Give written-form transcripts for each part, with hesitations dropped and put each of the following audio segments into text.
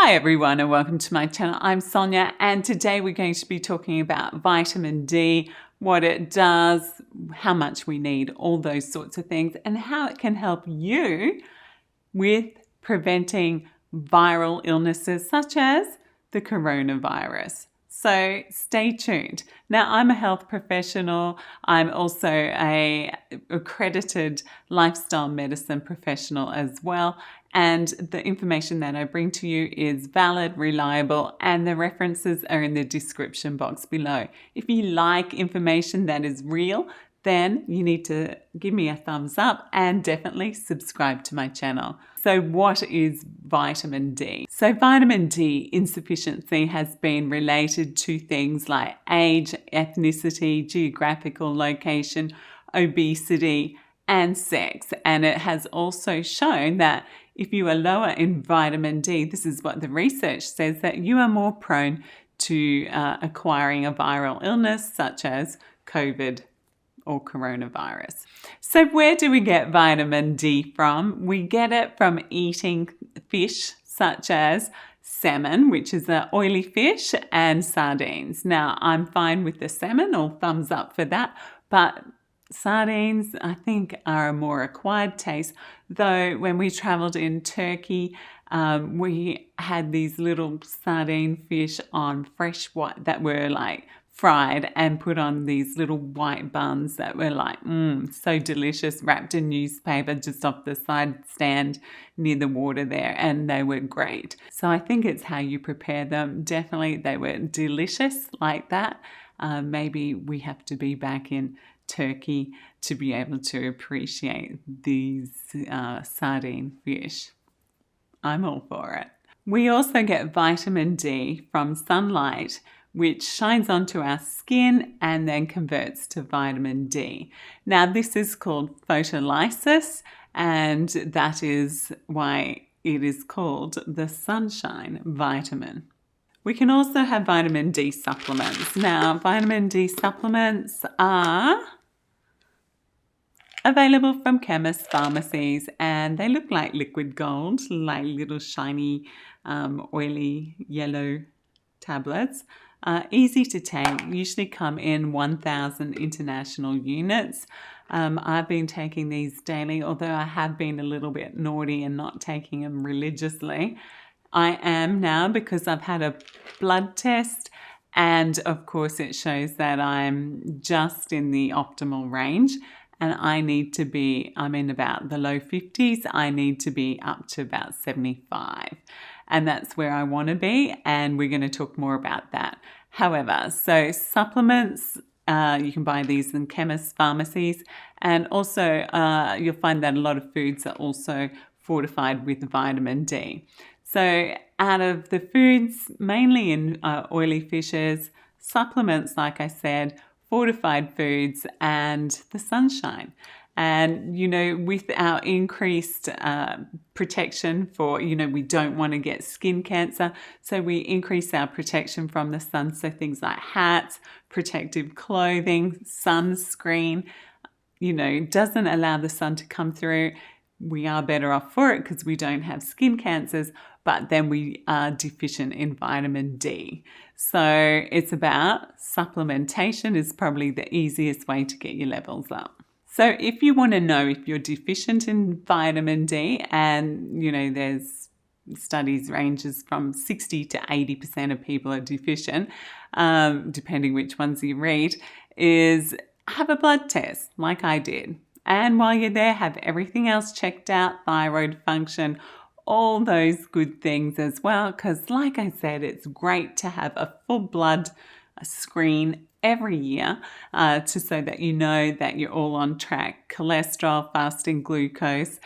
Hi everyone and welcome to my channel. I'm Sonia and today we're going to be talking about vitamin D, what it does, how much we need, all those sorts of things, and how it can help you with preventing viral illnesses such as the coronavirus. So stay tuned. Now, I'm a health professional. I'm also a accredited lifestyle medicine professional as well. And the information that I bring to you is valid, reliable, and the references are in the description box below. If you like information that is real, then you need to give me a thumbs up and definitely subscribe to my channel. So what is vitamin D? So vitamin D insufficiency has been related to things like age, ethnicity, geographical location, obesity, and sex. And it has also shown that if you are lower in vitamin D, this is what the research says, that you are more prone to acquiring a viral illness such as COVID or coronavirus. So where do we get vitamin D from? We get it from eating fish such as salmon, which is an oily fish, and sardines. Now, I'm fine with the salmon, or thumbs up for that, but sardines, I think, are a more acquired taste. Though when we traveled in Turkey, we had these little sardine fish on fresh white that were like fried and put on these little white buns that were like, so delicious, wrapped in newspaper just off the side stand near the water there, and they were great. So I think it's how you prepare them. Definitely they were delicious like that. Maybe we have to be back in Turkey to be able to appreciate these sardine fish. I'm all for it. We also get vitamin D from sunlight, which shines onto our skin and then converts to vitamin D. Now, this is called photolysis, and that is why it is called the sunshine vitamin. We can also have vitamin D supplements. Now, vitamin D supplements are available from chemists, pharmacies, and they look like liquid gold, like little shiny, oily yellow tablets. Easy to take, usually come in 1,000 international units. I've been taking these daily, although I have been a little bit naughty and not taking them religiously. I am now because I've had a blood test, and of course it shows that I'm just in the optimal range, and I'm in about the low 50s. I need to be up to about 75. And that's where I want to be, and we're going to talk more about that. However, so supplements, you can buy these in chemists, pharmacies, and also you'll find that a lot of foods are also fortified with vitamin D. So out of the foods, mainly in oily fishes, supplements, like I said, fortified foods, and the sunshine. And, with our increased protection for, we don't want to get skin cancer. So we increase our protection from the sun. So things like hats, protective clothing, sunscreen, doesn't allow the sun to come through. We are better off for it because we don't have skin cancers, but then we are deficient in vitamin D. So it's about supplementation is probably the easiest way to get your levels up. So if you want to know if you're deficient in vitamin D, and there's studies ranges from 60 to 80% of people are deficient, depending which ones you read, is have a blood test like I did. And while you're there, have everything else checked out, thyroid function, all those good things as well. Because like I said, it's great to have a full blood screen every year so that you know that you're all on track. Cholesterol, fasting glucose,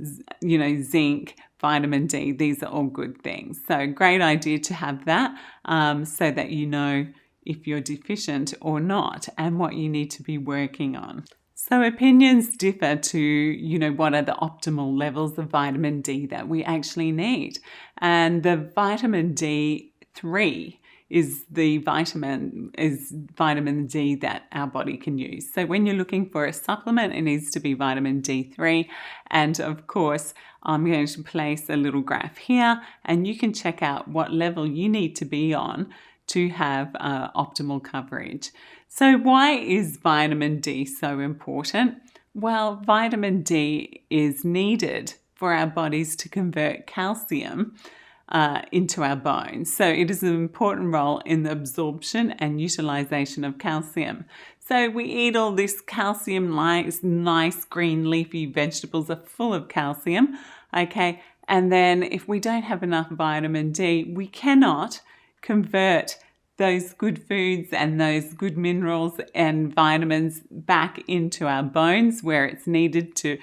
zinc, vitamin D, these are all good things. So great idea to have that so that you know if you're deficient or not and what you need to be working on. So opinions differ to, what are the optimal levels of vitamin D that we actually need. And the vitamin D3 is vitamin D that our body can use. So when you're looking for a supplement, it needs to be vitamin D3. And of course, I'm going to place a little graph here, and you can check out what level you need to be on to have optimal coverage. So why is vitamin D so important? Well, vitamin D is needed for our bodies to convert calcium into our bones. So it is an important role in the absorption and utilization of calcium. So we eat all this calcium, nice green leafy vegetables are full of calcium, okay? And then if we don't have enough vitamin D, we cannot convert those good foods and those good minerals and vitamins back into our bones where it's needed to,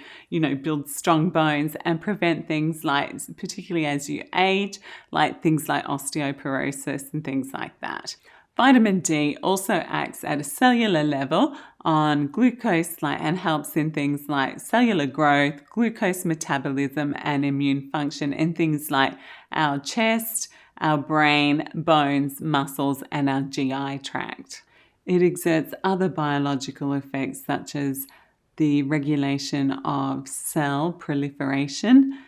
build strong bones and prevent things like, particularly as you age, like things like osteoporosis and things like that. Vitamin D also acts at a cellular level on glucose and helps in things like cellular growth, glucose metabolism, and immune function in things like our chest, our brain, bones, muscles, and our GI tract. It exerts other biological effects such as the regulation of cell proliferation,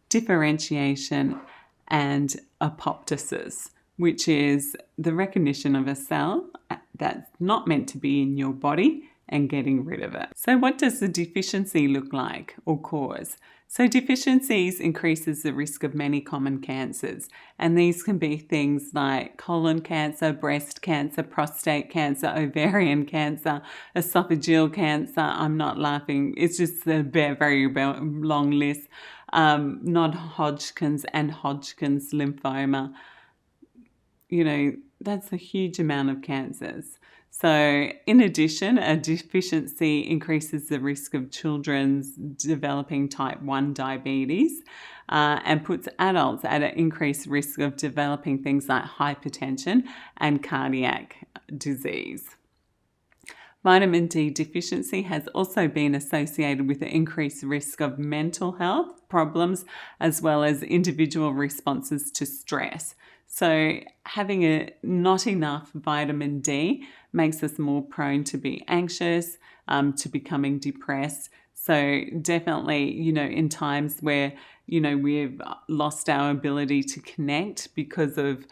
differentiation, and apoptosis, which is the recognition of a cell that's not meant to be in your body and getting rid of it. So what does the deficiency look like or cause? So deficiencies increases the risk of many common cancers, and these can be things like colon cancer, breast cancer, prostate cancer, ovarian cancer, esophageal cancer. I'm not laughing. It's just a very long list. Non-Hodgkin's and Hodgkin's lymphoma. That's a huge amount of cancers. So in addition, a deficiency increases the risk of children's developing type 1 diabetes and puts adults at an increased risk of developing things like hypertension and cardiac disease. Vitamin D deficiency has also been associated with an increased risk of mental health problems as well as individual responses to stress. So having not enough vitamin D makes us more prone to be anxious, to becoming depressed. So definitely, in times where, we've lost our ability to connect because of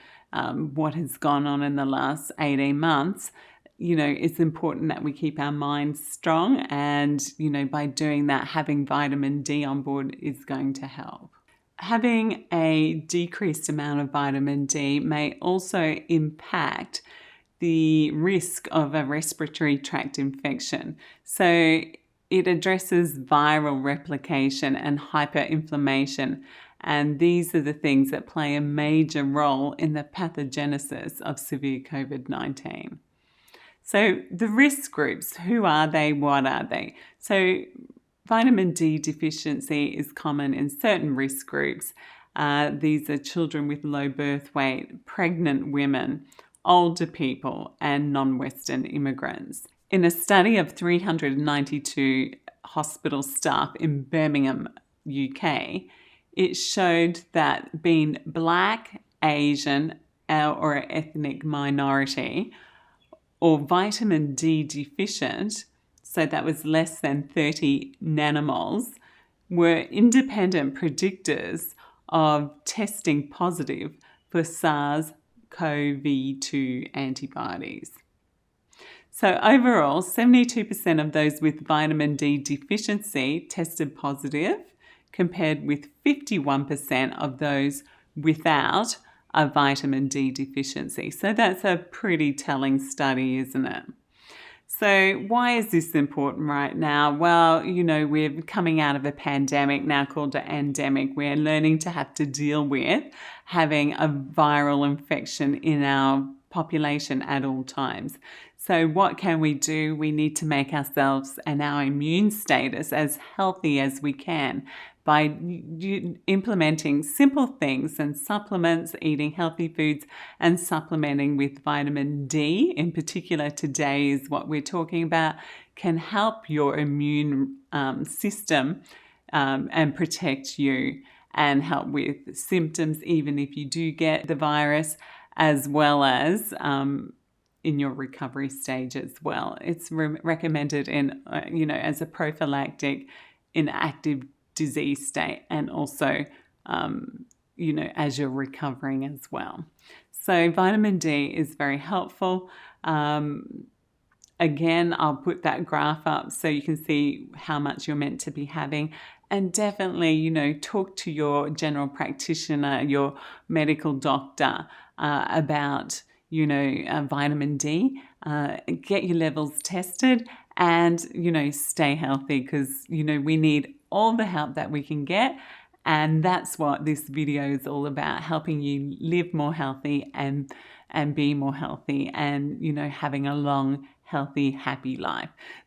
what has gone on in the last 18 months, it's important that we keep our minds strong. And, by doing that, having vitamin D on board is going to help. Having a decreased amount of vitamin D may also impact the risk of a respiratory tract infection. So it addresses viral replication and hyperinflammation, and these are the things that play a major role in the pathogenesis of severe COVID-19. So the risk groups, who are they? What are they? So vitamin D deficiency is common in certain risk groups. These are children with low birth weight, pregnant women, older people, and non-Western immigrants. In a study of 392 hospital staff in Birmingham, UK, it showed that being Black, Asian, or an ethnic minority, or vitamin D deficient, so that was less than 30 nanomoles, were independent predictors of testing positive for SARS-CoV-2 antibodies. So overall, 72% of those with vitamin D deficiency tested positive, compared with 51% of those without a vitamin D deficiency. So that's a pretty telling study, isn't it? So why is this important right now? Well, we're coming out of a pandemic now called an endemic. We're learning to have to deal with having a viral infection in our population at all times. So what can we do? We need to make ourselves and our immune status as healthy as we can by implementing simple things and supplements, eating healthy foods, and supplementing with vitamin D. In particular, today is what we're talking about, can help your immune system and protect you and help with symptoms even if you do get the virus. as well as in your recovery stage as well. It's recommended in, as a prophylactic in active disease state, and also, as you're recovering as well. So vitamin D is very helpful. Again, I'll put that graph up so you can see how much you're meant to be having. And definitely, talk to your general practitioner, your medical doctor about, vitamin D. Get your levels tested and, stay healthy, because, we need all the help that we can get. And that's what this video is all about, helping you live more healthy and be more healthy, and, having a long, healthy, happy life.